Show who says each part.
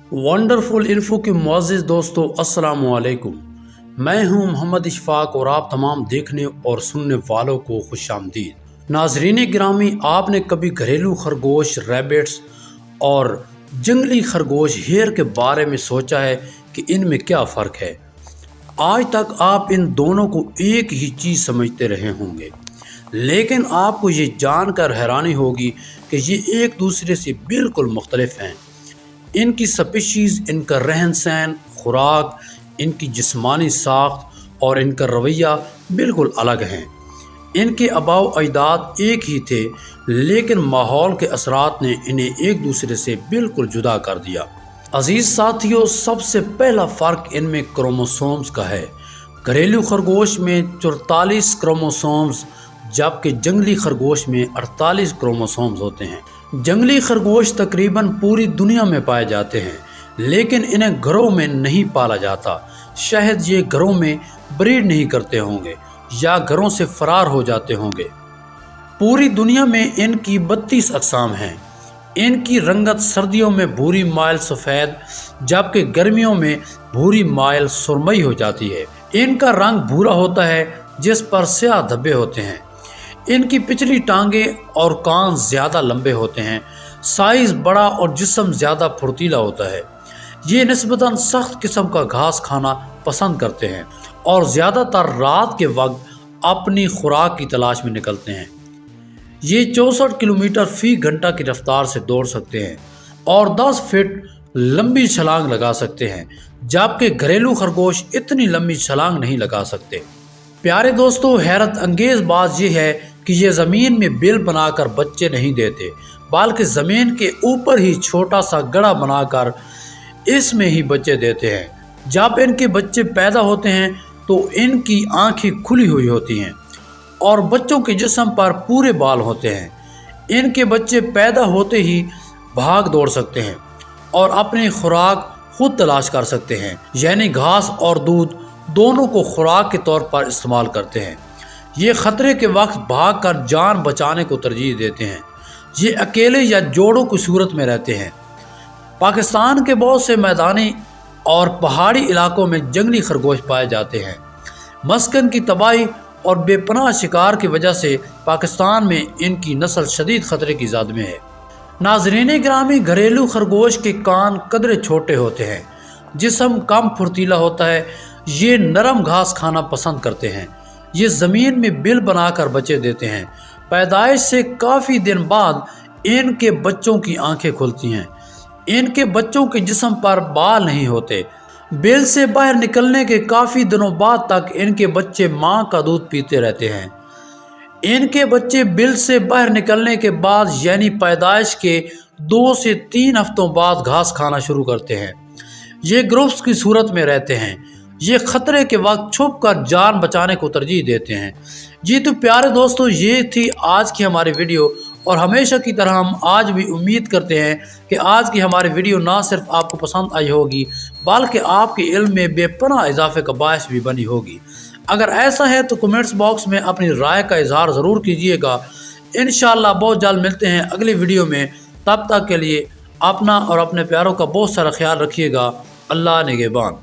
Speaker 1: Wonderful info के मुअज़्ज़िज़ दोस्तों, अस्सलाम वालेकुम। मैं हूं मोहम्मद इशफाक और आप तमाम देखने और सुनने वालों को खुशामदीद। नाज़रीन गिरामी, आपने कभी घरेलू खरगोश रैबिट्स और जंगली खरगोश हेयर के बारे में सोचा है कि इनमें क्या फ़र्क है? आज तक आप इन दोनों को एक ही चीज़ समझते रहे होंगे, लेकिन आपको ये जानकर हैरानी होगी कि ये एक दूसरे से बिल्कुल मुख्तलिफ हैं। इनकी स्पीशीज़, इनका रहन सहन, खुराक, इनकी जिस्मानी साख्त और इनका रवैया बिल्कुल अलग हैं। इनके आबाओ अजदाद एक ही थे, लेकिन माहौल के असरात ने इन्हें एक दूसरे से बिल्कुल जुदा कर दिया। अजीज़ साथियों, सबसे पहला फ़र्क इनमें क्रोमोसोम्स का है। घरेलू खरगोश में 44 क्रोमोसोम्स जबकि जंगली खरगोश में 48 क्रोमोसोम्स होते हैं। जंगली खरगोश तकरीबन पूरी दुनिया में पाए जाते हैं, लेकिन इन्हें घरों में नहीं पाला जाता। शायद ये घरों में ब्रीड नहीं करते होंगे या घरों से फरार हो जाते होंगे। पूरी दुनिया में इनकी 32 अक़साम हैं। इनकी रंगत सर्दियों में भूरी माइल सफ़ेद जबकि गर्मियों में भूरी माइल सुरमई हो जाती है। इनका रंग भूरा होता है जिस पर स्याह धब्बे होते हैं। इनकी पिछली टांगें और कान ज़्यादा लंबे होते हैं। साइज़ बड़ा और जिस्म ज़्यादा फुर्तीला होता है। ये निस्बतन सख्त किस्म का घास खाना पसंद करते हैं और ज़्यादातर रात के वक्त अपनी खुराक की तलाश में निकलते हैं। ये 64 किलोमीटर फ़ी घंटा की रफ्तार से दौड़ सकते हैं और 10 फीट लंबी छलांग लगा सकते हैं, जबकि घरेलू खरगोश इतनी लंबी छलांग नहीं लगा सकते। प्यारे दोस्तों, हैरत अंगेज़ बात यह है कि ये ज़मीन में बिल बनाकर बच्चे नहीं देते, बल्कि ज़मीन के ऊपर ही छोटा सा गड़ा बनाकर इसमें ही बच्चे देते हैं। जब इनके बच्चे पैदा होते हैं तो इनकी आंखें खुली हुई होती हैं और बच्चों के जिस्म पर पूरे बाल होते हैं। इनके बच्चे पैदा होते ही भाग दौड़ सकते हैं और अपनी खुराक खुद तलाश कर सकते हैं, यानी घास और दूध दोनों को खुराक के तौर पर इस्तेमाल करते हैं। ये ख़तरे के वक्त भागकर जान बचाने को तरजीह देते हैं। ये अकेले या जोड़ों की सूरत में रहते हैं। पाकिस्तान के बहुत से मैदानी और पहाड़ी इलाकों में जंगली खरगोश पाए जाते हैं। मस्कन की तबाही और बेपनाह शिकार की वजह से पाकिस्तान में इनकी नस्ल शदीद ख़तरे की ज़द में है। नाज़रीन गिरामी, घरेलू खरगोश के कान कदरे छोटे होते हैं, जिस्म कम फुर्तीला होता है। ये नरम घास खाना पसंद करते हैं। ये ज़मीन में बिल बनाकर बच्चे देते हैं। पैदाइश से काफ़ी दिन बाद इनके बच्चों की आंखें खुलती हैं। इनके बच्चों के जिस्म पर बाल नहीं होते। बिल से बाहर निकलने के काफ़ी दिनों बाद तक इनके बच्चे माँ का दूध पीते रहते हैं। इनके बच्चे बिल से बाहर निकलने के बाद यानी पैदाइश के 2 से 3 हफ्तों बाद घास खाना शुरू करते हैं। ये ग्रुप्स की सूरत में रहते हैं। ये ख़तरे के वक्त छुप कर जान बचाने को तरजीह देते हैं। जी तो प्यारे दोस्तों, ये थी आज की हमारी वीडियो और हमेशा की तरह हम आज भी उम्मीद करते हैं कि आज की हमारी वीडियो ना सिर्फ आपको पसंद आई होगी, बल्कि आपके इल्म में बेपनाह इजाफे का बायस भी बनी होगी। अगर ऐसा है तो कमेंट्स बॉक्स में अपनी राय का इजहार ज़रूर कीजिएगा। इंशाअल्लाह बहुत जल्द मिलते हैं अगली वीडियो में। तब तक के लिए अपना और अपने प्यारों का बहुत सारा ख्याल रखिएगा। अल्लाह निगहबान।